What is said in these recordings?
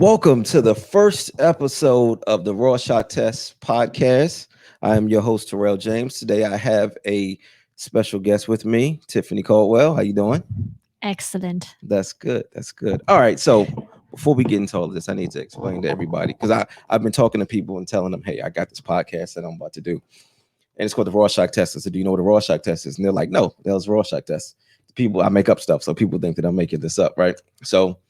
Welcome to the first episode of the Rorschach Test Podcast. I am your host, Terrell James. Today I have a special guest with me, Tiffany Caldwell. How you doing? Excellent. That's good. That's good. All right. So before we get into all of this, I need to explain to everybody because I've been talking to people and telling them, hey, I got this podcast that I'm about to do. And it's called the Rorschach Test. I said, do you know what a Rorschach Test is? And they're like, no, that was Rorschach Test. People, I make up stuff. So people think that I'm making this up, right? So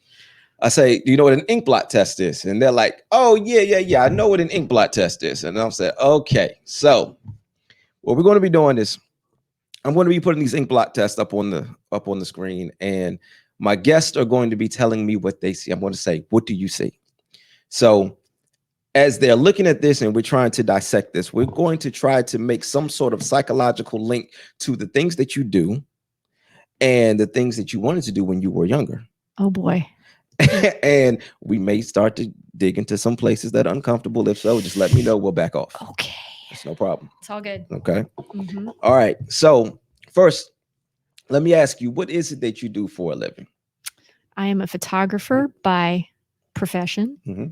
I say, do you know what an ink blot test is? And they're like, oh, yeah. I know what an ink blot test is. And I'm saying, okay. So what we're going to be doing is I'm going to be putting these ink blot tests up on the screen. And my guests are going to be telling me what they see. I'm going to say, what do you see? So as they're looking at this and we're trying to dissect this, we're going to try to make some sort of psychological link to the things that you do and the things that you wanted to do when you were younger. Oh, boy. And we may start to dig into some places that are uncomfortable. If so, just let me know. We'll back off. Okay. It's no problem. It's all good. Okay. Mm-hmm. All right. So first, let me ask you, what is it that you do for a living? I am a photographer by profession. Mm-hmm.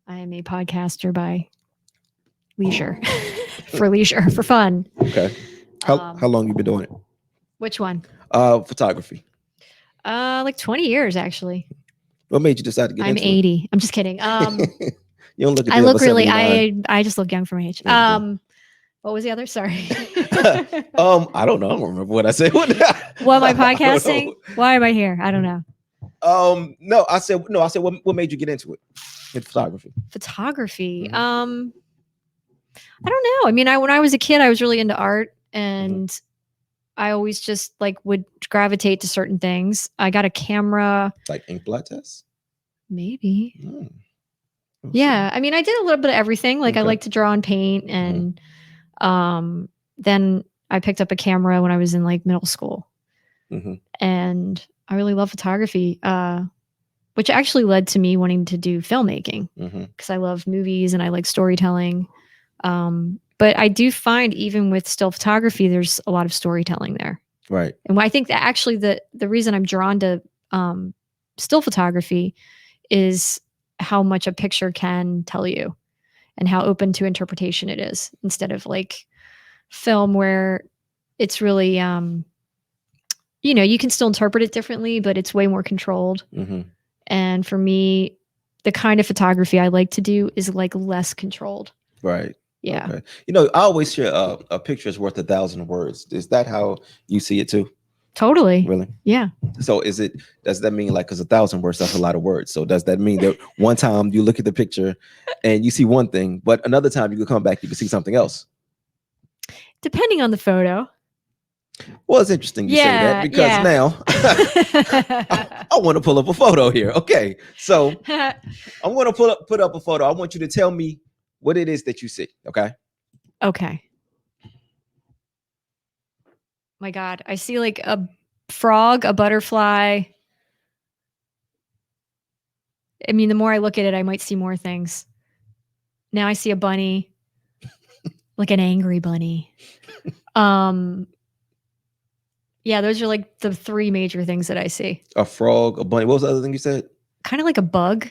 I am a podcaster by leisure. for fun. Okay. How long you been doing it? Which one? Photography. Like 20 years, actually. What made you decide to get into 80. I'm just kidding. You don't look. I look really. I just look young for my age. Mm-hmm. What was the other? Sorry. I don't know. I don't remember what I said. What am I podcasting? Why am I here? I don't know. No. I said what made you get into it? In photography. Photography. Mm-hmm. I don't know. I mean, when I was a kid, I was really into art, and I always just would gravitate to certain things. I got a camera. Like ink blot tests? Maybe. Yeah. I mean, I did a little bit of everything. I like to draw and paint. And then I picked up a camera when I was in middle school. Mm-hmm. And I really love photography, which actually led to me wanting to do filmmaking because I love movies and I like storytelling. But I do find even with still photography, there's a lot of storytelling there. Right. And I think that actually the reason I'm drawn to still photography is how much a picture can tell you and how open to interpretation it is instead of film where it's really, you can still interpret it differently, but it's way more controlled. Mm-hmm. And for me, the kind of photography I like to do is less controlled. Right. Yeah. Okay. I always hear a picture is worth 1,000 words. Is that how you see it too? Totally. Really? Yeah. So does that mean because 1,000 words, that's a lot of words. So does that mean that one time you look at the picture and you see one thing, but another time you can come back, you can see something else? Depending on the photo. Well, it's interesting you say that because now I want to pull up a photo here. Okay. So I'm going to put up a photo. I want you to tell me what it is that you see. Okay. Okay. My God. I see a frog, a butterfly. I mean, the more I look at it, I might see more things. Now I see a bunny, an angry bunny. Yeah, those are the three major things that I see. A frog, a bunny. What was the other thing you said? Kind of like a bug.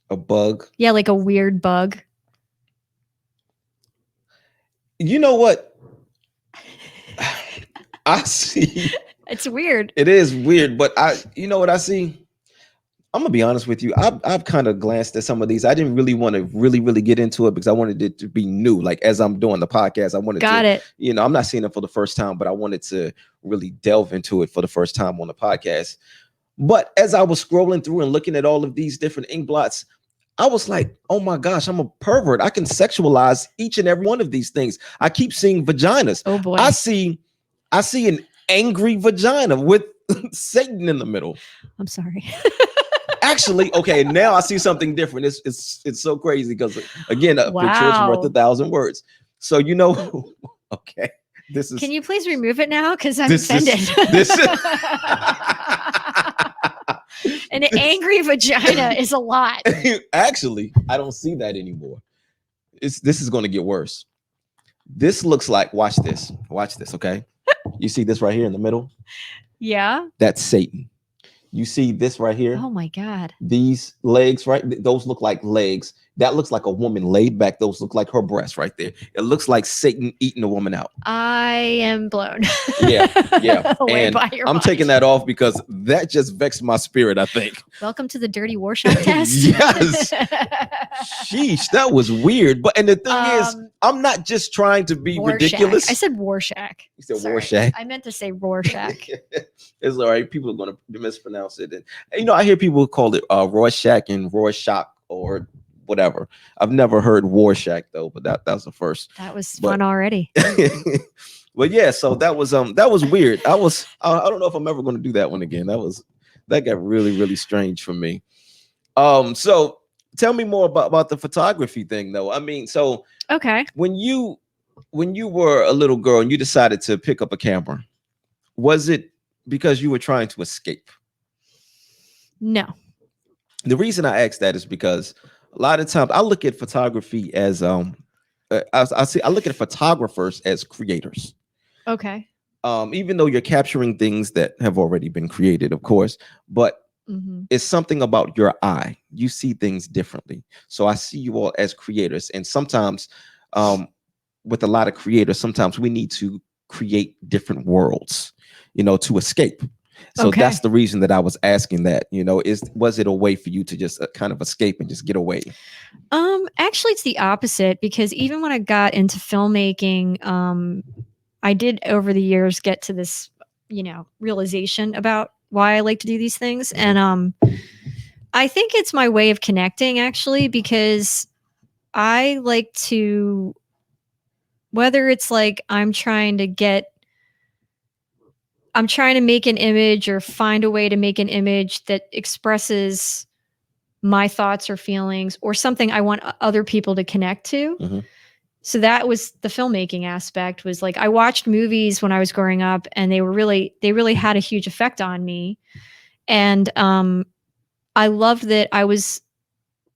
A bug? Yeah, like a weird bug. You know what? I see. It's weird. It is weird, but you know what I see? I'm gonna be honest with you. I've kind of glanced at some of these. I didn't really want to really get into it because I wanted it to be new. As I'm doing the podcast, I wanted to. I'm not seeing it for the first time, but I wanted to really delve into it for the first time on the podcast. But as I was scrolling through and looking at all of these different ink blots, I was like, oh my gosh, I'm a pervert. I can sexualize each and every one of these things. I keep seeing vaginas. Oh boy. I see an angry vagina with Satan in the middle. I'm sorry. Actually, okay, now I see something different. It's so crazy because again, a picture is worth 1,000 words. So okay. This is. Can you please remove it now? Because I'm offended. An angry vagina is a lot. Actually, I don't see that anymore. This is going to get worse. This looks like. Watch this. Okay. You see this right here in the middle? Yeah. That's Satan. You see this right here? Oh my God. These legs, right? Those look like legs. That looks like a woman laid back. Those look like her breasts right there. It looks like Satan eating a woman out. I am blown. Yeah, Away and by your I'm mind. taking that off because that just vexed my spirit, I think. Welcome to the dirty Rorschach test. Yes. Sheesh, that was weird. But and the thing is, I'm not just trying to be Rorschach. ridiculous. I said Rorschach. You said Sorry. Rorschach. I meant to say Rorschach. It's all right. People are going to mispronounce it. And you know, I hear people call it Rorschach and Rorschach or whatever. I've never heard Rorschach though, but that was the first. That was fun already. But yeah, so that was weird. I don't know if I'm ever going to do that one again. That got really strange for me. So tell me more about the photography thing though. I mean, so okay. When you were a little girl and you decided to pick up a camera, was it because you were trying to escape? No. The reason I ask that is because a lot of times I look at photography as I look at photographers as creators. Okay. Even though you're capturing things that have already been created, of course, but it's something about your eye. You see things differently. So I see you all as creators, and sometimes with a lot of creators, sometimes we need to create different worlds, to escape. So that's the reason that I was asking that, was it a way for you to just kind of escape and just get away? Actually, it's the opposite, because even when I got into filmmaking, I did over the years get to this, realization about why I like to do these things. And I think it's my way of connecting, actually, because I like to, whether it's like I'm trying to make an image or find a way to make an image that expresses my thoughts or feelings or something I want other people to connect to. So that was the filmmaking aspect. Was like, I watched movies when I was growing up, and they really had a huge effect on me. And I loved that I was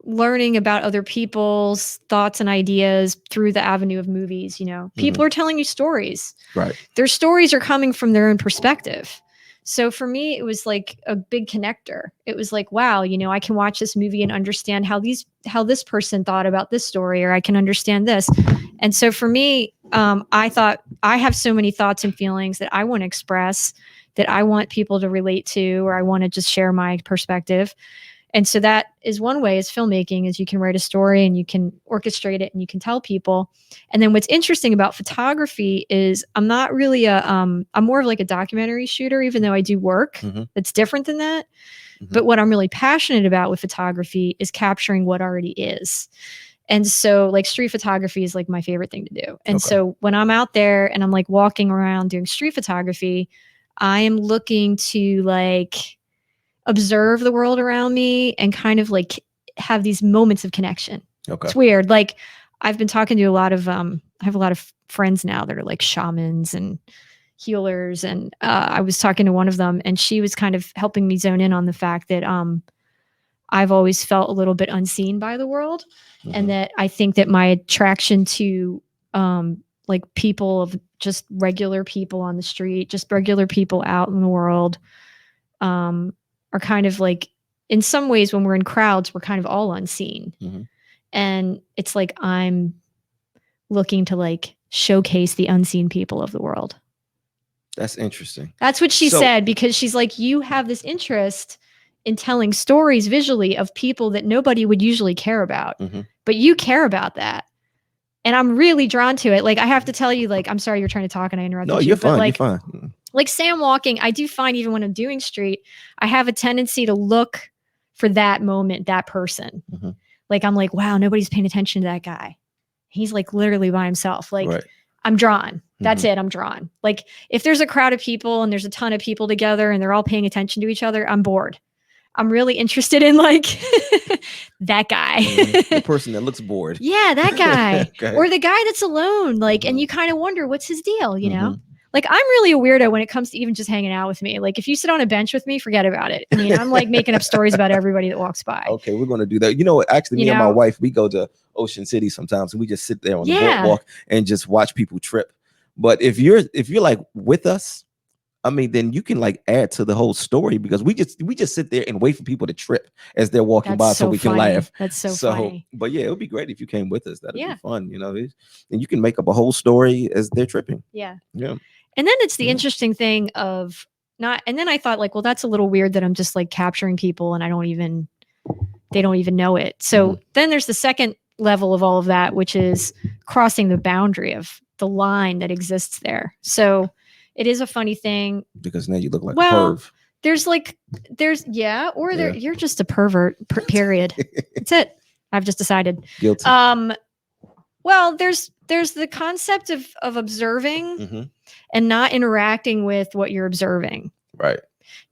learning about other people's thoughts and ideas through the avenue of movies. People are telling you stories. Right. Their stories are coming from their own perspective. So for me, it was like a big connector. It was like, wow, I can watch this movie and understand how this person thought about this story, or I can understand this. And so for me, I thought, I have so many thoughts and feelings that I want to express, that I want people to relate to, or I want to just share my perspective. And so that is one way, is filmmaking, is you can write a story and you can orchestrate it and you can tell people. And then what's interesting about photography is I'm not really I'm more of like a documentary shooter, even though I do work that's different than that. But what I'm really passionate about with photography is capturing what already is. And so like street photography is like my favorite thing to do. And so when I'm out there and I'm like walking around doing street photography, I am looking to like observe the world around me and kind of like have these moments of connection. It's weird. Like I've been talking to I have a lot of friends now that are like shamans and healers. And I was talking to one of them, and she was kind of helping me zone in on the fact that I've always felt a little bit unseen by the world. And that I think that my attraction to like people, of just regular people on the street, just regular people out in the world, are kind of like, in some ways, when we're in crowds, we're kind of all unseen. And it's like, I'm looking to like showcase the unseen people of the world. That's interesting. That's what she said, because she's like, you have this interest in telling stories visually of people that nobody would usually care about, but you care about that. And I'm really drawn to it. Like, I have to tell you, like, I'm sorry, you're trying to talk and I interrupted you. No, you're fine. Like, you're fine. Like Sam walking, I do find even when I'm doing street, I have a tendency to look for that moment, that person. Like, I'm like, wow, nobody's paying attention to that guy. He's like literally by himself. Like, I'm drawn. That's it. I'm drawn. Like, if there's a crowd of people and there's a ton of people together and they're all paying attention to each other, I'm bored. I'm really interested in like that guy. The person that looks bored. Yeah, that guy. Or the guy that's alone. Like, and you kind of wonder, what's his deal, Like, I'm really a weirdo when it comes to even just hanging out with me. Like, if you sit on a bench with me, forget about it. I mean, I'm like making up stories about everybody that walks by. Okay, we're going to do that. Actually, me and my wife, we go to Ocean City sometimes, and we just sit there on the boardwalk and just watch people trip. But if you're like with us, I mean, then you can like add to the whole story because we just sit there and wait for people to trip as they're walking by That's so so we can funny. laugh. That's so funny. But yeah, it would be great if you came with us. That'd be Yeah. fun, and you can make up a whole story as they're tripping. Yeah. Yeah. And then it's the Yeah. interesting thing of not, and then I thought like, well, that's a little weird that I'm just like capturing people and they don't even know it. So then there's the second level of all of that, which is crossing the boundary of the line that exists there. So it is a funny thing. Because now you look like a Well, perv. You're just a pervert, period. That's it. I've just decided. Guilty. Well, there's the concept of observing and not interacting with what you're observing. Right.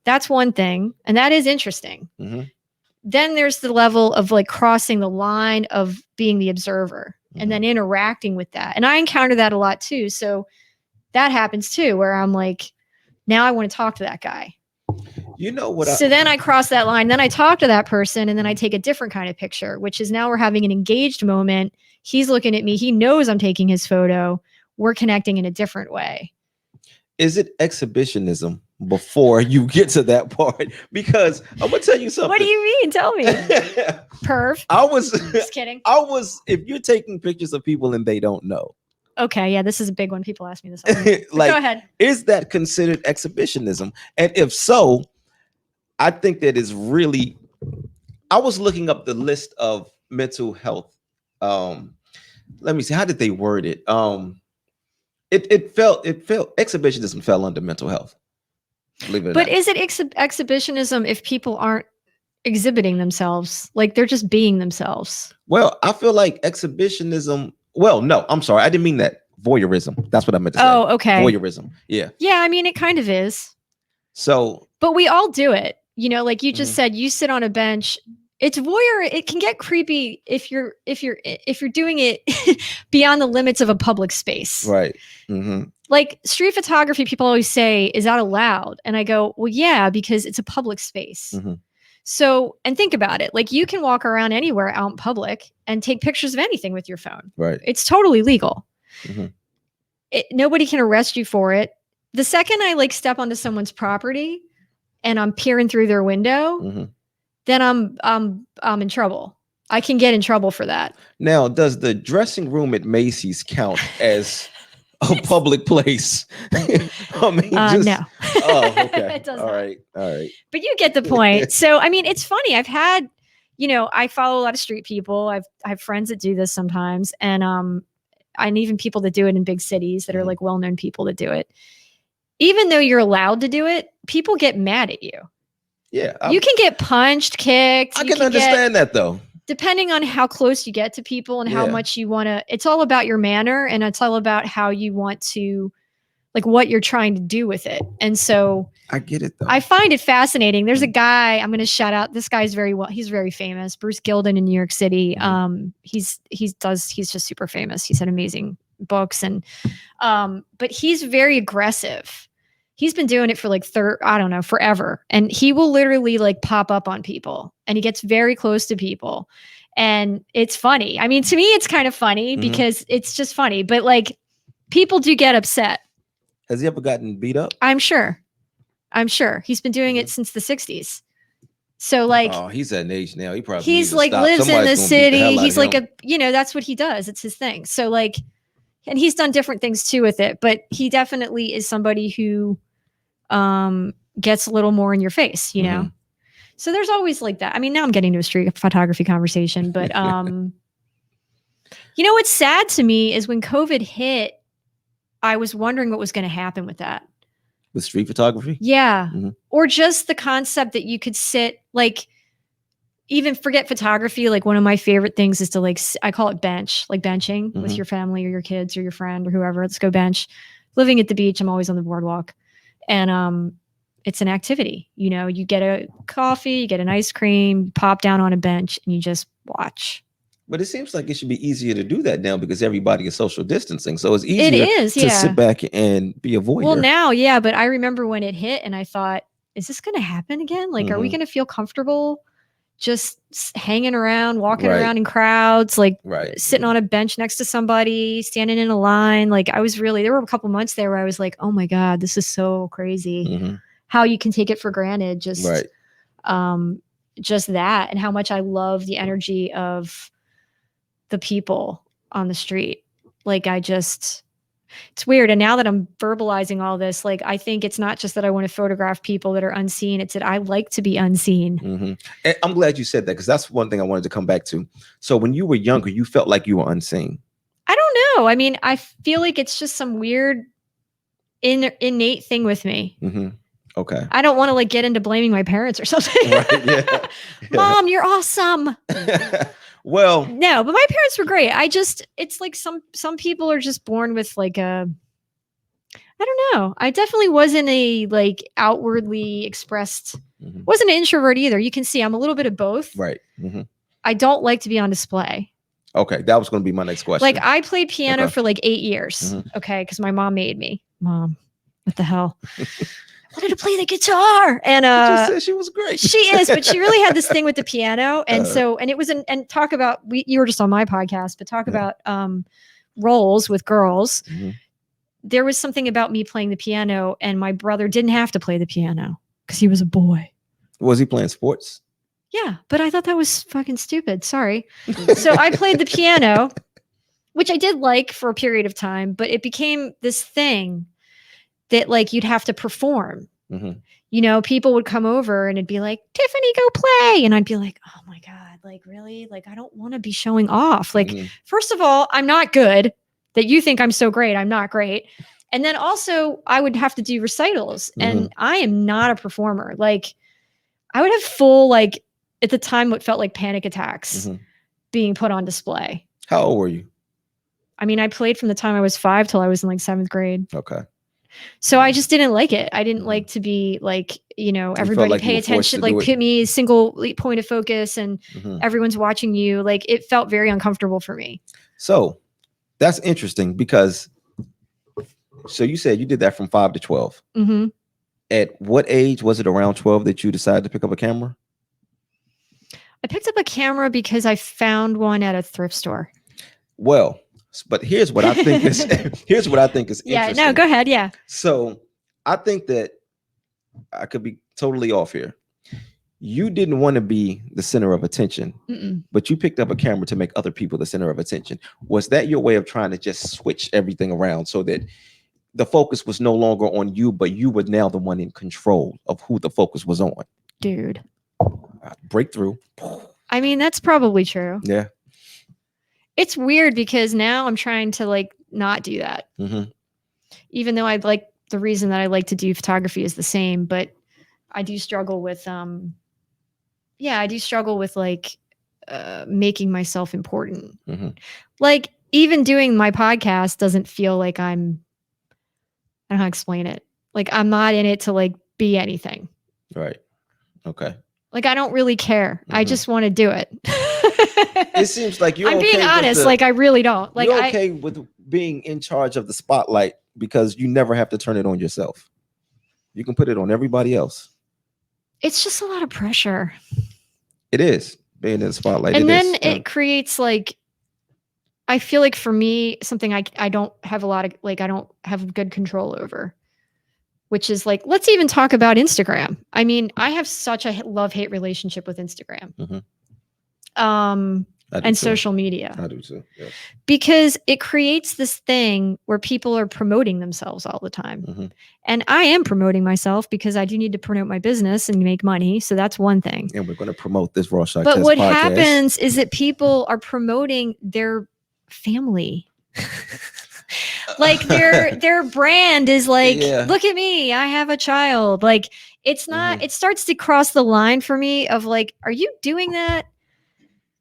That's one thing. And that is interesting. Then there's the level of like crossing the line of being the observer and then interacting with that. And I encounter that a lot too. So that happens too, where I'm like, now I want to talk to that guy. You know what? So then I cross that line, then I talk to that person, and then I take a different kind of picture, which is now we're having an engaged moment. He's looking at me. He knows I'm taking his photo. We're connecting in a different way. Is it exhibitionism before you get to that part? Because I'm gonna tell you something. What do you mean? Tell me. Perv. I was just kidding. If you're taking pictures of people and they don't know. Okay, yeah, this is a big one. People ask me this. Like, go ahead. Is that considered exhibitionism? And if so, I think that is really. I was looking up the list of mental health. Let me see. How did they word it? It felt exhibitionism fell under mental health. Believe it or but not. Is it exhibitionism if people aren't exhibiting themselves? Like they're just being themselves. Well, I feel like exhibitionism. Well, no, I'm sorry. I didn't mean that. Voyeurism. That's what I meant to say. Oh, okay. Voyeurism. Yeah. Yeah, I mean, it kind of is. So. But we all do it. Like you just said, you sit on a bench. It's voyeur. It can get creepy if you're doing it beyond the limits of a public space. Right. Like street photography, people always say, is that allowed? And I go, well, yeah, because it's a public space. So, and think about it. Like you can walk around anywhere out in public and take pictures of anything with your phone. Right. It's totally legal. Nobody can arrest you for it. The second I like step onto someone's property and I'm peering through their window, then I'm in trouble. I can get in trouble for that. Now, does the dressing room at Macy's count as a public place? I mean, no. Oh, okay. It does all not. right. But you get the point. So, I mean, it's funny. I've had, I follow a lot of street people. I have friends that do this sometimes, and even people that do it in big cities that are like well-known people that do it. Even though you're allowed to do it, people get mad at you. Yeah. You can get punched, kicked. I can understand that though. Depending on how close you get to people and how much you want to, it's all about your manner and it's all about how you want to, like what you're trying to do with it. And so I get it though. I find it fascinating. There's a guy, I'm going to shout out. This guy's he's very famous. Bruce Gilden in New York City. He's just super famous. He's had amazing books but he's very aggressive. He's been doing it for like forever. And he will literally like pop up on people and he gets very close to people. And it's funny. I mean, to me, it's kind of funny because it's just funny, but like people do get upset. Has he ever gotten beat up? I'm sure. He's been doing it since the 60s. So like, oh, he's at an age now. He probably lives in the city. He's like that's what he does. It's his thing. So like, and he's done different things too with it, but he definitely is somebody who gets a little more in your face, So there's always like that. I mean, now I'm getting to a street photography conversation, but what's sad to me is when COVID hit, I was wondering what was going to happen with that. With street photography? Yeah. Or just the concept that you could sit, like, even forget photography. Like one of my favorite things is to like, I call it bench, like benching with your family or your kids or your friend or whoever. Let's go bench. Living at the beach, I'm always on the boardwalk. And it's an activity. You get a coffee, you get an ice cream, pop down on a bench, and you just watch. But it seems like it should be easier to do that now because everybody is social distancing. So it's easier to sit back and be a voyeur. Well, now, yeah. But I remember when it hit and I thought, is this going to happen again? Like, are we going to feel comfortable just hanging around, walking Right. around in crowds, like Right. sitting on a bench next to somebody, standing in a line. Like there were a couple months there where I was like, oh my God, this is so crazy. Mm-hmm. How you can take it for granted. Right. Just that, and how much I love the energy of the people on the street. Like it's weird. And now that I'm verbalizing all this, like, I think it's not just that I want to photograph people that are unseen. It's that I like to be unseen. Mm-hmm. And I'm glad you said that, because that's one thing I wanted to come back to. So when you were younger, you felt like you were unseen. I don't know. I mean, I feel like it's just some weird innate thing with me. Mm-hmm. Okay. I don't want to like get into blaming my parents or something. Right, yeah. Mom, you're awesome. Well, no, but my parents were great. It's like some people are just born with like I don't know. I definitely wasn't a like outwardly expressed, wasn't an introvert either. You can see I'm a little bit of both. Right. Mm-hmm. I don't like to be on display. Okay. That was going to be my next question. Like, I played piano for like 8 years. Mm-hmm. Okay. Because my mom made me. Mom, what the hell? I wanted to play the guitar, and just said she was great. She is, but she really had this thing with the piano, and and it was and talk about you were just on my podcast, but talk about roles with girls. Mm-hmm. There was something about me playing the piano, and my brother didn't have to play the piano because he was a boy. Was he playing sports? Yeah, but I thought that was fucking stupid. Sorry. So I played the piano, which I did like for a period of time, but it became this thing that like you'd have to perform. Mm-hmm. You know, people would come over and it'd be like, Tiffany, go play. And I'd be like, oh my God, like really? Like, I don't want to be showing off. Like, first of all, I'm not good. That you think I'm so great. I'm not great. And then also I would have to do recitals, and I am not a performer. Like, I would have full, like at the time, what felt like panic attacks being put on display. How old were you? I mean, I played from the time I was 5 till I was in like 7th grade. Okay. So I just didn't like it. I didn't like to be like, you know, everybody like pay attention, like put me a single point of focus, and everyone's watching you. Like, it felt very uncomfortable for me. So that's interesting, because so you said you did that from 5 to 12. Mm-hmm. At what age was it, around 12, that you decided to pick up a camera? I picked up a camera because I found one at a thrift store. Well, but here's what I think is yeah, interesting. No, go ahead. Yeah. So I think that I could be totally off here. You didn't want to be the center of attention, but you picked up a camera to make other people the center of attention. Was that your way of trying to just switch everything around so that the focus was no longer on you, but you were now the one in control of who the focus was on? Dude. Breakthrough. I mean, that's probably true. Yeah. It's weird because now I'm trying to like not do that. Mm-hmm. Even though I'd like the reason that I like to do photography is the same, but I do struggle with like making myself important. Mm-hmm. Like, even doing my podcast doesn't feel like I don't know how to explain it. Like, I'm not in it to like be anything. Right. Okay. Like, I don't really care. I just want to do it. It seems like you're I'm being honest. Like, I really don't. Like, you're okay with being in charge of the spotlight because you never have to turn it on yourself. You can put it on everybody else. It's just a lot of pressure. It is, being in the spotlight. And then it creates like, I feel like for me, something I don't have a lot of, like, I don't have good control over, which is like, let's even talk about Instagram. I mean, I have such a love-hate relationship with Instagram. And social media. I do too. Yeah. Because it creates this thing where people are promoting themselves all the time. And I am promoting myself because I do need to promote my business and make money. So that's one thing. And we're going to promote this Rorschach Test Podcast. But what happens is that people are promoting their family. Like, their brand is like, look at me, I have a child. Like, it's not, it starts to cross the line for me of like, are you doing that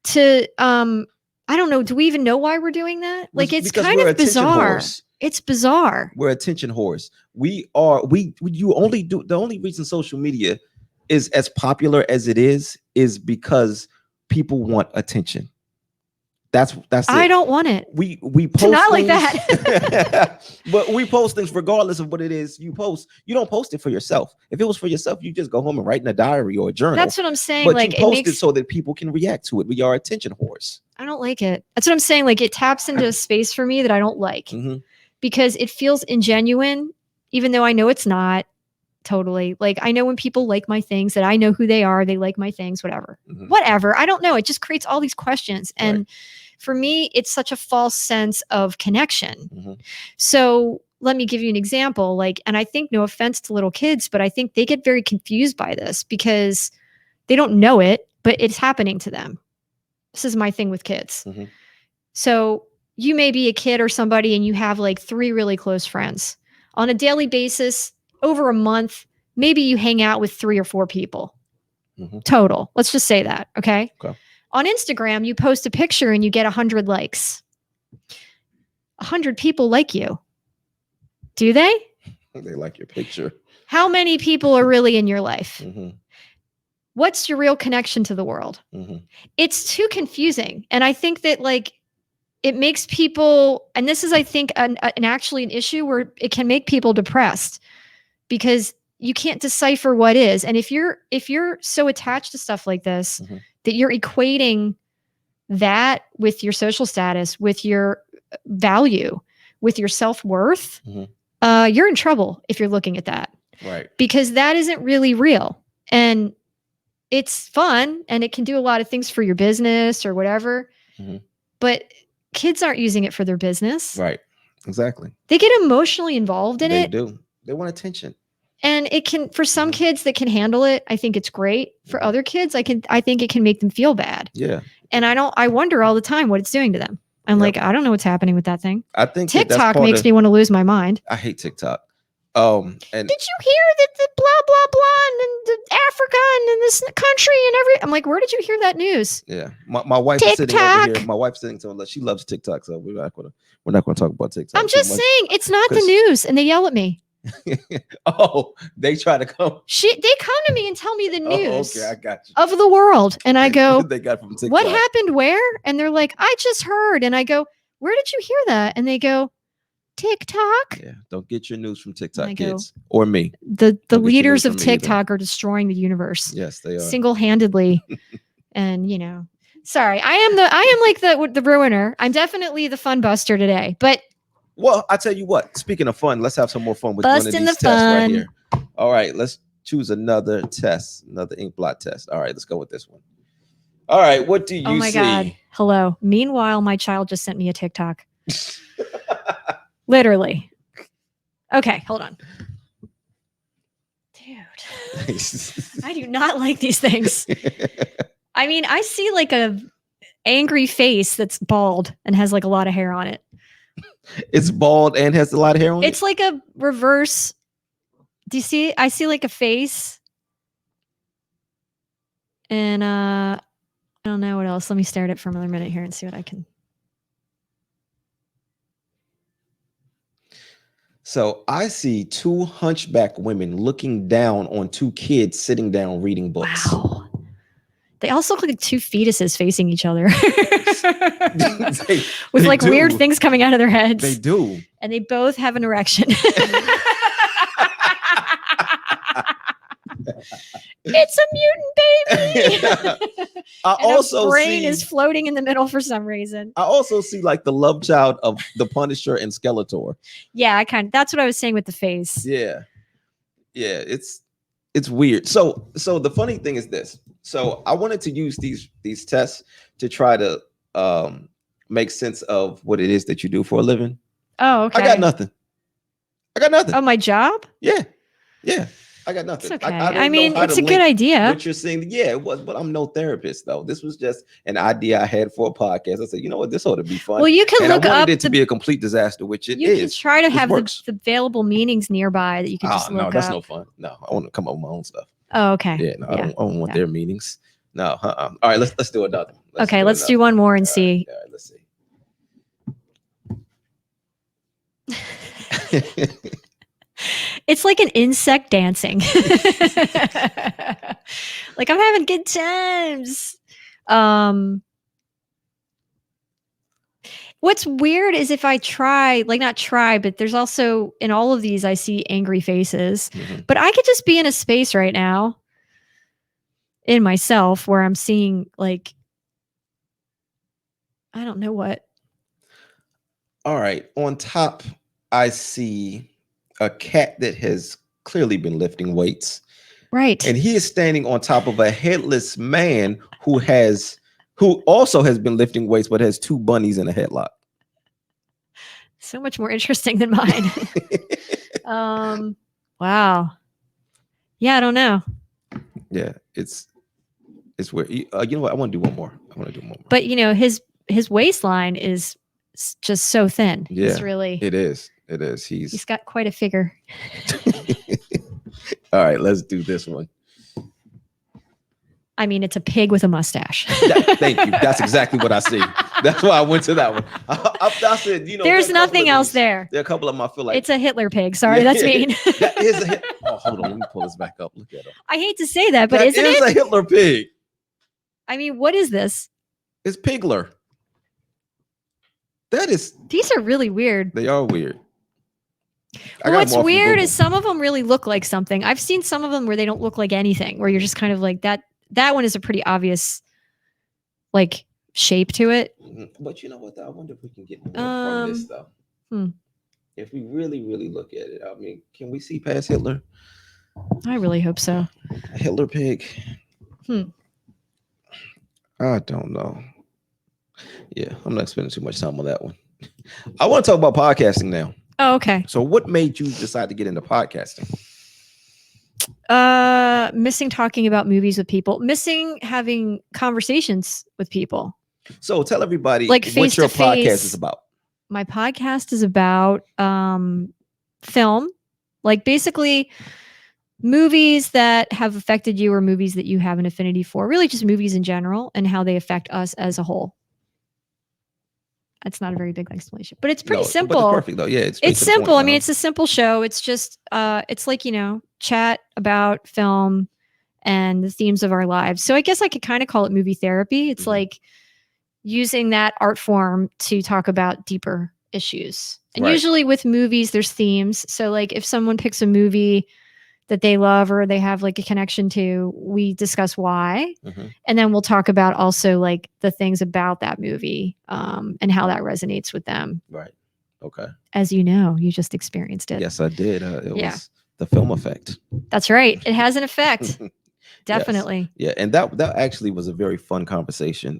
to I don't know, do we even know why we're doing that? Like, it's kind of bizarre. It's bizarre. We're attention whores. You only do, the only reason social media is as popular as it is because people want attention. That's I it. don't want it. We post To not like things, that. but we post things regardless of what it is you post. You don't post it for yourself. If it was for yourself, you just go home and write in a diary or a journal. That's what I'm saying. But Like you it post makes it so that people can react to it. We are attention whores. I don't like it. That's what I'm saying. Like it taps into a space for me that I don't like because it feels ingenuine, even though I know it's not totally. Like I know when people like my things that I know who they are, they like my things, whatever. Whatever. I don't know. It just creates all these questions. And for me, it's such a false sense of connection. So let me give you an example. Like, and I think no offense to little kids, but I think they get very confused by this because they don't know it, but it's happening to them. This is my thing with kids. So you may be a kid or somebody and you have like 3 really close friends on a daily basis over a month. Maybe you hang out with 3 or 4 people total. Let's just say that. Okay. On Instagram, you post a picture and you get 100 likes. 100 people like you. Do they? They like your picture. How many people are really in your life? What's your real connection to the world? It's too confusing. And I think that like it makes people, and this is, I think, actually an issue where it can make people depressed because you can't decipher what is. And if you're so attached to stuff like this, that you're equating that with your social status, with your value, with your self-worth, you're in trouble if you're looking at that. Right. Because that isn't really real. And it's fun and it can do a lot of things for your business or whatever. But kids aren't using it for their business. Right. Exactly. They get emotionally involved in it. They do. They want attention. And it can, for some kids that can handle it, I think it's great. For other kids, I think it can make them feel bad. Yeah. And I wonder all the time what it's doing to them. I'm like, I don't know what's happening with that thing. I think TikTok makes me want to lose my mind. I hate TikTok. And did you hear that the blah blah blah and the Africa and in this country and I'm like, where did you hear that news? Yeah, my wife's sitting over here. My wife's sitting so she loves TikTok, so we're not gonna talk about TikTok. I'm just saying it's not the news, and they yell at me. Oh, they try to come. They come to me and tell me the news. Okay, I got you. Of the world, and I go, they got from TikTok. What happened? Where? And they're like, I just heard, and I go, where did you hear that? And they go, TikTok. Yeah, don't get your news from TikTok, kids, or me. The leaders of TikTok are destroying the universe. Yes, they are single-handedly. And sorry, I am like the ruiner. I'm definitely the fun buster today. But well, I tell you what. Speaking of fun, let's have some more fun with one of these tests right here. All right, let's choose another test, another ink blot test. All right, let's go with this one. All right, what do you see? Oh my God! Hello. Meanwhile, my child just sent me a TikTok. Literally. Okay, hold on. Dude. I do not like these things. I mean, I see like a angry face that's bald and has like a lot of hair on it. It's bald and has a lot of hair on it? It's like a reverse. Do you see? I see like a face. And I don't know what else. Let me stare at it for another minute here and see what I can. So I see 2 hunchback women looking down on 2 kids sitting down reading books. Wow. They also look like 2 fetuses facing each other. With like weird things coming out of their heads. They do. And they both have an erection. It's a mutant baby. I and also a brain is floating in the middle for some reason. I also see like the love child of the Punisher and Skeletor. Yeah, that's what I was saying with the face. Yeah. Yeah, it's weird. So the funny thing is this. So I wanted to use these tests to try to make sense of what it is that you do for a living. Oh, okay. I got nothing. Oh, my job? Yeah. I got nothing. It's okay. I mean, it's a good idea. What you're saying, yeah, it was, but I'm no therapist though. This was just an idea I had for a podcast. I said, you know what, this ought to be fun. Well, you can look up it to be a complete disaster, which it is. You can try to have the available meanings nearby that you can just look up. No, that's no fun. No, I want to come up with my own stuff. Oh, okay. Yeah, no, I don't want their meanings. No, All right, let's do another. Let's do one more and see. All right, let's see. It's like an insect dancing. Like I'm having good times. What's weird is if I try, like not try, but there's also in all of these, I see angry faces. Mhm. But I could just be in a space right now in myself where I'm seeing like, I don't know what. All right. On top, I see a cat that has clearly been lifting weights. Right. And he is standing on top of a headless man who also has been lifting weights, but has two bunnies in a headlock. So much more interesting than mine. Wow. Yeah, I don't know. Yeah, it's weird. You know what? I want to do one more. But his waistline is just so thin. Yeah, He's really. it is. He's got quite a figure. All right, let's do this one. I mean, it's a pig with a mustache. Thank you. That's exactly what I see. That's why I went to that one. I said, there's nothing else there. There are a couple of them I feel like it's a Hitler pig. Sorry, that's mean. That is a Oh, hold on. Let me pull this back up. Look at him. I hate to say that, but isn't it? It's a Hitler pig. I mean, what is this? It's Pigler. These are really weird. They are weird. What's weird is some of them really look like something. I've seen some of them where they don't look like anything, where you're just kind of like that. That one is a pretty obvious, like, shape to it. But you know what? Though? I wonder if we can get more from this though. If we really, really look at it, I mean, can we see past Hitler? I really hope so. A Hitler pig. I don't know. Yeah, I'm not spending too much time on that one. I want to talk about podcasting now. Oh, okay. So what made you decide to get into podcasting? Missing talking about movies with people, missing having conversations with people. So tell everybody like what your podcast is about. My podcast is about film, like basically movies that have affected you or movies that you have an affinity for, really just movies in general and how they affect us as a whole. That's not a very big explanation, but it's pretty simple. But it's perfect though. Yeah, it's simple. I mean, it's a simple show. It's just, it's like, chat about film and the themes of our lives. So I guess I could kind of call it movie therapy. It's like using that art form to talk about deeper issues. And usually with movies, there's themes. So like if someone picks a movie that they love or they have like a connection to, we discuss why. And then we'll talk about also like the things about that movie and how that resonates with them. Right. Okay. As you know, you just experienced it. Yes, I did. It was the film effect. That's right. It has an effect. Definitely. Yes. Yeah. And that actually was a very fun conversation.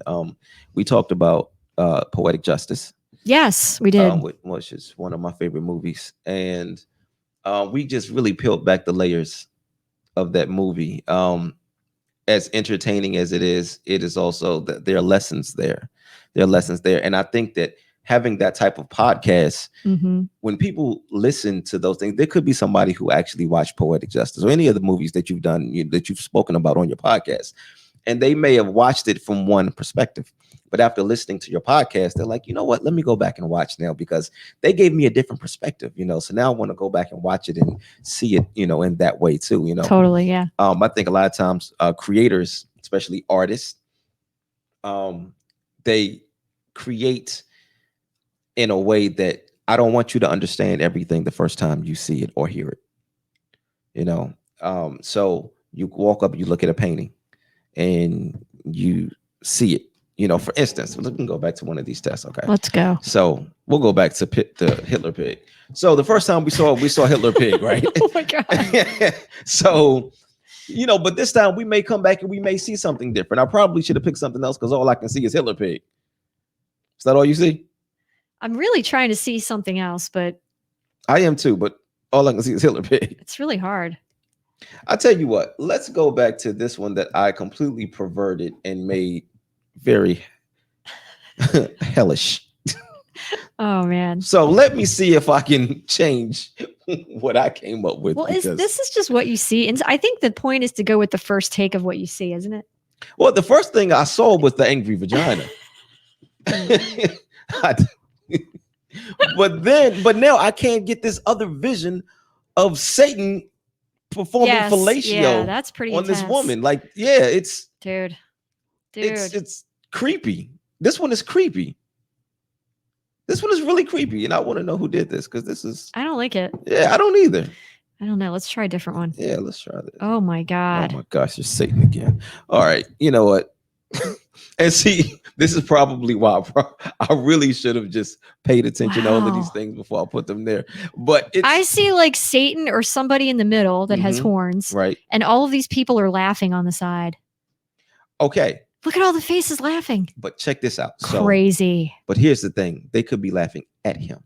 We talked about Poetic Justice. Yes, we did. Which is one of my favorite movies. And we just really peeled back the layers of that movie. As entertaining as it is also that there are lessons there. And I think that having that type of podcast, when people listen to those things, there could be somebody who actually watched Poetic Justice or any of the movies that you've done, that you've spoken about on your podcast. And they may have watched it from one perspective. But after listening to your podcast, they're like, you know what? Let me go back and watch now because they gave me a different perspective, So now I want to go back and watch it and see it, in that way too, Totally, yeah. I think a lot of times creators, especially artists, they create in a way that I don't want you to understand everything the first time you see it or hear it, So you walk up, you look at a painting and you see it. For instance, we can go back to one of these tests. Okay, let's go. So we'll go back to the Hitler pig. So the first time we saw Hitler pig, right? Oh my God. So, but this time we may come back and we may see something different. I probably should have picked something else because all I can see is Hitler pig. Is that all you see? I'm really trying to see something else, but I am too. But all I can see is Hitler pig. It's really hard. I tell you what. Let's go back to this one that I completely perverted and made very hellish. Oh man. So let me see if I can change what I came up with. Well, this is just what you see. And I think the point is to go with the first take of what you see, isn't it? Well, the first thing I saw was the angry vagina. But now I can't get this other vision of Satan performing fellatio. Yeah, that's pretty on intense. This woman. Like, yeah, it's dude. It's creepy. This one is creepy. This one is really creepy, and I want to know who did this because this is. I don't like it. Yeah, I don't either. I don't know. Let's try a different one. Yeah, let's try this. Oh my Oh God. my gosh, it's Satan again. All right, you know what? And see, this is probably why I really should have just paid attention to all of these Wow. things before I put them there. But it's I see like Satan or somebody in the middle that has Mhm. horns, right. and all of these people are laughing on the side. Okay, Look at all the faces laughing. but check this out. So, Crazy. but here's the thing: they could be laughing at him.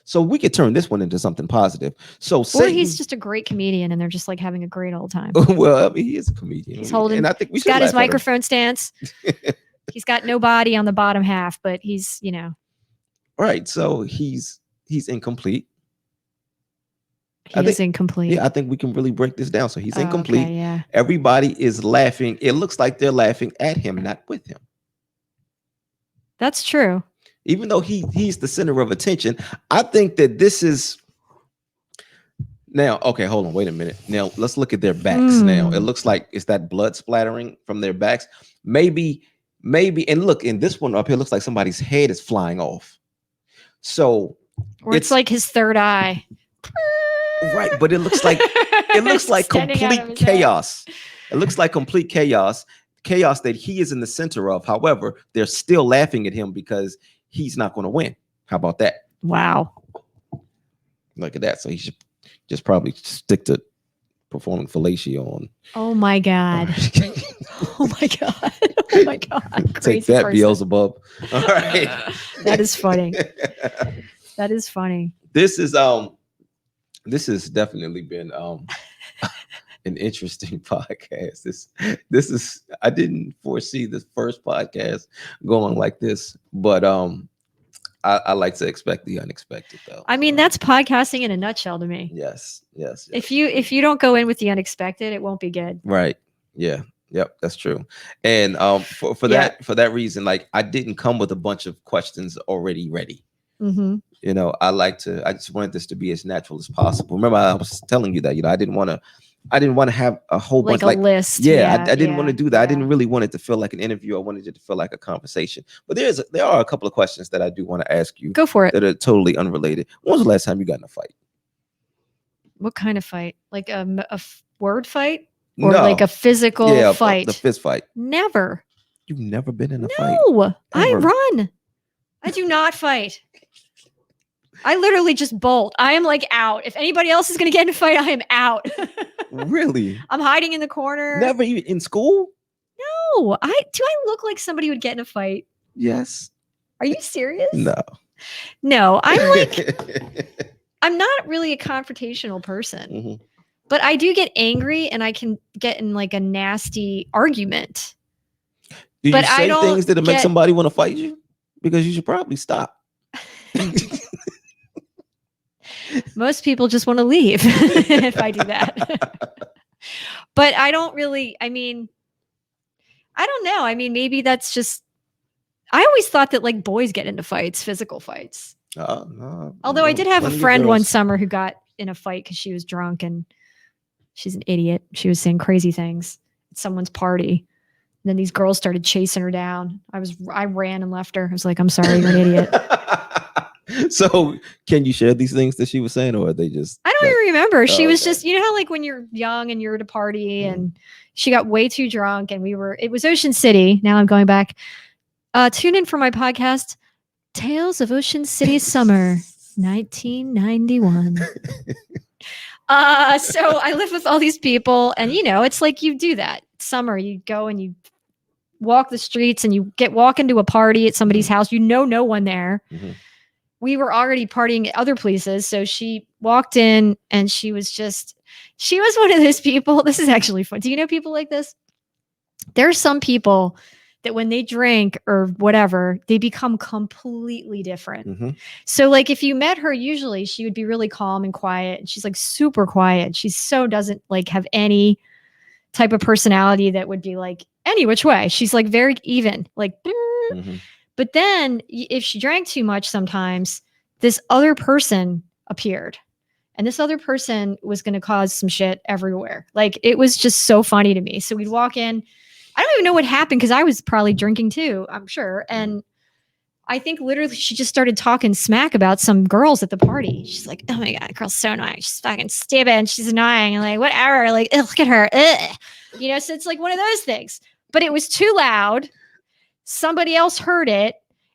So we could turn this one into something positive. So Or Satan, he's just a great comedian and they're just like having a great old time. well, I mean, he is a comedian. He's holding- and I think we He's should got his laugh at him. microphone stance. He's got no body on the bottom half, but he's, Right. So he's incomplete. he I is incomplete. Yeah, I think we can really break this down. So he's Oh, incomplete. okay, yeah. Everybody is laughing. It looks like they're laughing at him, not with him. That's true. Even though he's the center of attention, I think that this is now okay. Hold on, wait a minute. Now let's look at their backs. Now it looks like it's that blood splattering from their backs. Maybe, and look, in this one up here, looks like somebody's head is flying off. So Or it's like his third eye. right, but it looks like Extending out of complete his head. chaos. It looks like complete chaos that he is in the center of. However, they're still laughing at him because he's not going to win. How about that? Wow. Look at that. So he should just probably stick to performing fellatio on. Oh my God. Oh my God. Oh my God. Take Crazy that, person. Beelzebub. All right. That is funny. That is funny. This has definitely been an interesting podcast. This is I didn't foresee this first podcast going like this, but I like to expect the unexpected though. I mean, that's podcasting in a nutshell to me. Yes. If you don't go in with the unexpected, it won't be good. Right. Yeah. Yep, that's true. And for Yeah. that reason, like I didn't come with a bunch of questions already ready. Mm-hmm. You know, I just wanted this to be as natural as possible. Remember, I was telling you that, I didn't want to have a whole Like bunch a list. Yeah, I didn't want to do that. I didn't yeah. really want it to feel like an interview. I wanted it to feel like a conversation. But there are a couple of questions that I do want to ask you Go for it. that are totally unrelated. When was the last time you got in a fight? What kind of fight? Like a word fight? Or No. like a physical fight? The fist fight. Never. You've never been in a fight? No, I Ever. run. I do not fight. I literally just bolt. I am like out. If anybody else is going to get in a fight, I am out. Really? I'm hiding in the corner. Never even in school? No. I look like somebody who would get in a fight? Yes. Are you serious? No. No, I'm not really a confrontational person, Mhm. but I do get angry and I can get in like a nasty argument. Do But you I say don't things that'll make get- somebody want to fight you? Because you should probably stop. Most people just want to leave if I do that. But I don't really, I don't know. Maybe that's just, I always thought that like boys get into fights, physical fights. No, Although I did have a plenty of friend one girls. summer who got in a fight because she was drunk and she's an idiot. She was saying crazy things at someone's party. And then these girls started chasing her down. I ran and left her. I was like, I'm sorry, you're an idiot. So can you share these things that she was saying, or are they just I don't even remember. She was okay. just, you know how like when you're young and you're at a party Mhm. and she got way too drunk and it was Ocean City. Now I'm going back. Tune in for my podcast, Tales of Ocean City Summer, 1991. So I live with all these people and it's like you do that. Summer, you go and you walk the streets and you walk into a party at somebody's house. No one there. Mhm. We were already partying at other places. So she walked in and she was one of those people. This is actually fun. Do you know people like this? There are some people that when they drink or whatever, they become completely different. Mhm. So like if you met her, usually she would be really calm and quiet. And she's like super quiet. She doesn't like have any type of personality that would be like any which way. She's like very even, like, Mhm. but then if she drank too much, sometimes this other person appeared and this other person was going to cause some shit everywhere. Like it was just so funny to me. So we'd walk in. I don't even know what happened because I was probably drinking too, I'm sure. And I think literally she just started talking smack about some girls at the party. She's like, oh my God, girl's so annoying. She's fucking stupid. And she's annoying. And like, whatever. Like, look at her. Ugh. So it's like one of those things. But it was too loud. Somebody else heard it.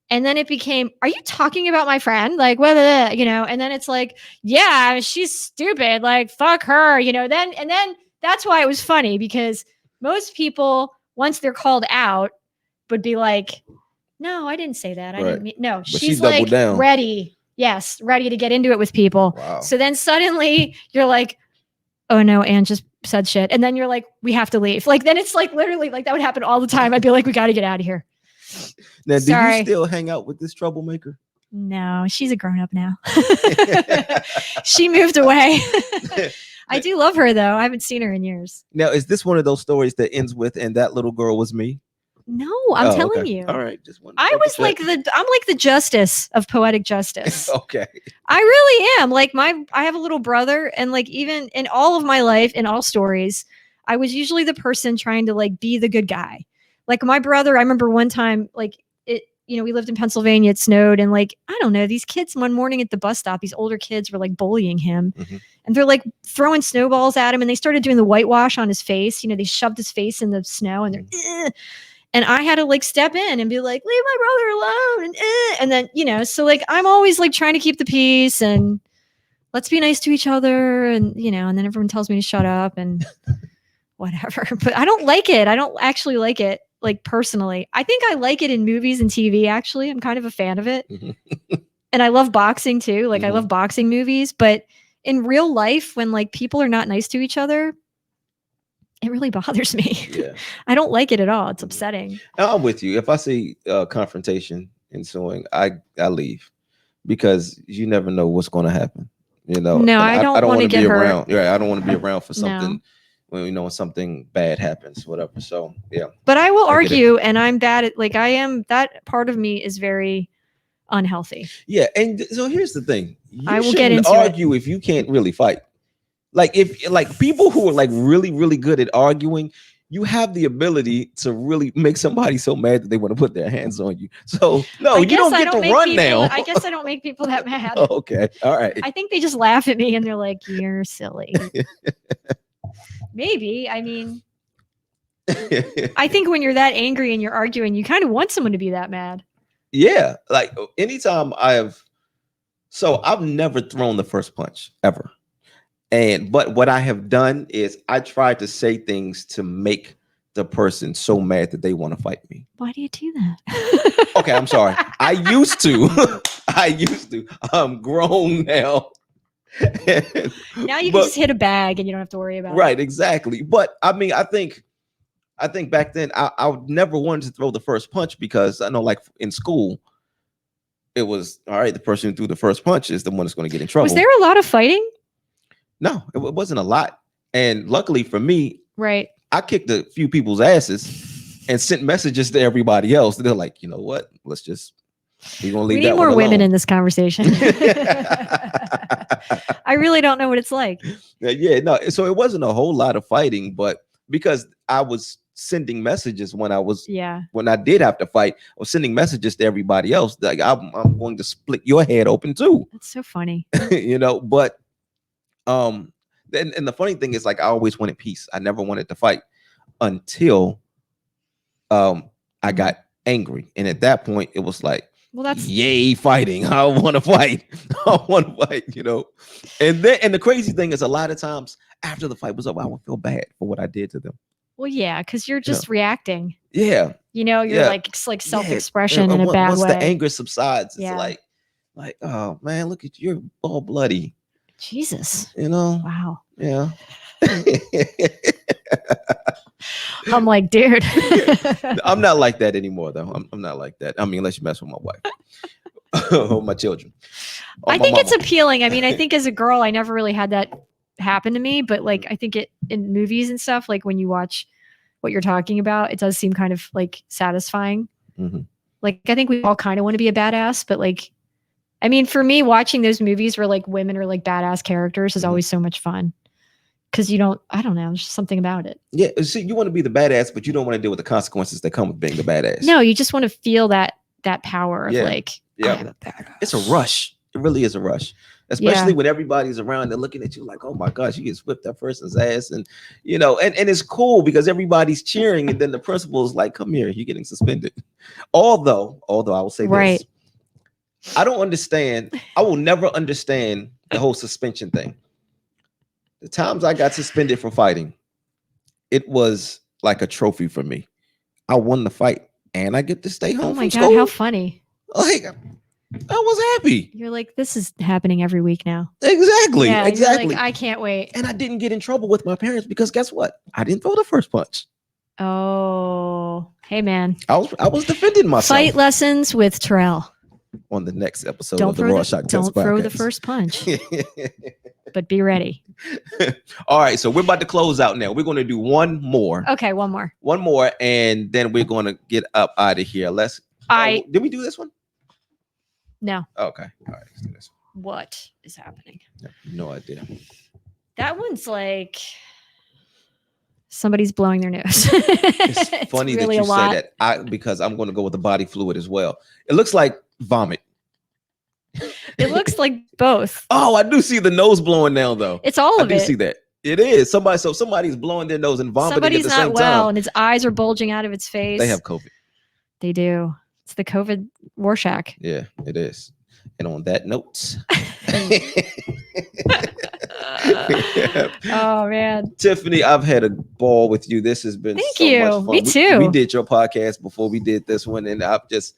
And then it became, are you talking about my friend? Like, what, and then it's like, yeah, she's stupid. Like, fuck her, then that's why it was funny, because most people, once they're called out, would be like, no, I didn't say that. I didn't mean, no, she's like down. Ready. Yes. Ready to get into it with people. Wow. So then suddenly you're like, oh no, Anne just said shit. And then you're like, we have to leave. Like, then it's like, literally like that would happen all the time. I'd be like, we got to get out of here. Now, do you still hang out with this troublemaker? No, she's a grown up now. She moved away. I do love her though. I haven't seen her in years. Now, is this one of those stories that ends with, and that little girl was me? No, I'm telling you. All right, just one. I'm like the justice of poetic justice. Okay. I really am. Like I have a little brother, and like even in all of my life, in all stories, I was usually the person trying to like be the good guy. Like my brother, I remember one time, like we lived in Pennsylvania, it snowed, and like, I don't know, these kids one morning at the bus stop, these older kids were like bullying him, and they're like throwing snowballs at him, and they started doing the whitewash on his face. They shoved his face in the snow, and they're, and I had to like step in and be like, leave my brother alone. And then, so like, I'm always like trying to keep the peace and let's be nice to each other. And, and then everyone tells me to shut up and whatever, but I don't like it. I don't actually like it. Like personally, I think I like it in movies and TV. Actually, I'm kind of a fan of it. And I love boxing too. Like I love boxing movies, but in real life, when like people are not nice to each other, it really bothers me. Yeah. I don't like it at all. It's upsetting. I'm with you. If I see confrontation ensuing, I leave, because you never know what's going to happen. No, I don't want to get hurt. Around. Yeah, I don't want to be around for something when something bad happens, whatever. So yeah. But I will argue, and I'm bad at that part of me is very unhealthy. Yeah, and so here's the thing: I will get into argue if you can't really fight. Like if people who are like really, really good at arguing, you have the ability to really make somebody so mad that they want to put their hands on you. So no, you don't get to run now. I guess I don't make people that mad. Oh, okay. All right. I think they just laugh at me and they're like, you're silly. Maybe. I mean, I think when you're that angry and you're arguing, you kind of want someone to be that mad. Yeah. Like anytime I've never thrown the first punch ever. But what I have done is I try to say things to make the person so mad that they want to fight me. Why do you do that? Okay, I'm sorry. I used to. I'm grown now. Now you can just hit a bag and you don't have to worry about it. Right, exactly. But I mean, I think back then I never wanted to throw the first punch, because I know, like in school, it was all right. The person who threw the first punch is the one that's going to get in trouble. Was there a lot of fighting? No, it wasn't a lot. And luckily for me, right, I kicked a few people's asses and sent messages to everybody else. They're like, you know what? We're gonna leave. We need more women in this conversation. I really don't know what it's like. Yeah, no. So it wasn't a whole lot of fighting, but because I was sending messages when I did have to fight, I was sending messages to everybody else. Like I'm going to split your head open too. That's so funny. But and the funny thing is, like, I always wanted peace. I never wanted to fight until I got angry, and at that point it was like, well, that's yay, fighting. I want to fight. And the crazy thing is, a lot of times after the fight was over, I would feel bad for what I did to them. Well, yeah, because you're just reacting. Yeah. You're like, it's like self-expression in a bad way. Once the anger subsides, it's like, oh man, look at you, you're all bloody. Jesus. Wow. Yeah. I'm like, dude. I'm not like that anymore, though. I'm not like that. I mean, unless you mess with my wife or my children. I think it's appealing. I mean, I think as a girl, I never really had that happen to me, but like, I think it in movies and stuff, like when you watch what you're talking about, it does seem kind of like satisfying. Mm-hmm. Like, I think we all kind of want to be a badass, but like, I mean, for me, watching those movies where like women are like badass characters is always so much fun. Because I don't know, there's just something about it. Yeah, see, you want to be the badass, but you don't want to deal with the consequences that come with being the badass. No, you just want to feel that that power of Yeah. like, Yeah. I'm a badass. It's a rush. It really is a rush. Especially when everybody's around, they're looking at you like, oh my gosh, you just whipped that person's ass. And you know, and it's cool because everybody's cheering, and then the principal's like, come here, you're getting suspended. Although I will say Right. this. I don't understand. I will never understand the whole suspension thing. The times I got suspended for fighting, it was like a trophy for me. I won the fight and I get to stay home. Oh my from God, school. how funny. Like, I was happy. You're like, this is happening every week now. Exactly. Yeah, Exactly. Like, I can't wait. And I didn't get in trouble with my parents because guess what? I didn't throw the first punch. Oh, hey man. I was defending myself. Fight lessons with Terrell. On the next episode Don't of the throw Rorschach Test Don't throw the Podcast. first punch, but be ready. All right, so we're about to close out now. We're going to do one more. Okay, one more. One more, and then we're going to get up out of here. Did we do this one? No. Okay. All right, let's do this one. What is happening? No idea. That one's like somebody's blowing their nose. It's funny really that you say that because I'm going to go with the body fluid as well. It looks like vomit. It looks like both. Oh, I do see the nose blowing now, though. It's all of it. I do see that. It is. Somebody's blowing their nose and vomiting Somebody's at the same not well, time. and his eyes are bulging out of its face. They have COVID. They do. It's the COVID Rorschach. Yeah, it is. And on that note, Oh man, Tiffany, I've had a ball with you. This has been Thank so you. much fun. Me too. We did your podcast before we did this one, and I've just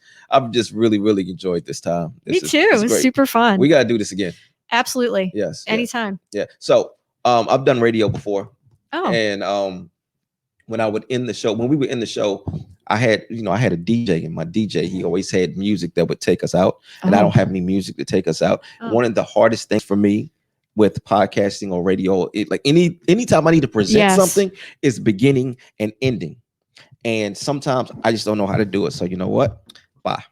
really enjoyed this time. me too. It was great. super fun. We got to do this again. Absolutely. Yes. Anytime. Yeah. So I've done radio before, Oh, and when we were in the show, I had a DJ, and my DJ, he always had music that would take us out, and I don't have any music to take us out. Oh. One of the hardest things for me with podcasting or radio, anytime I need to present something, is beginning and ending, and sometimes I just don't know how to do it. So you know what? Bye.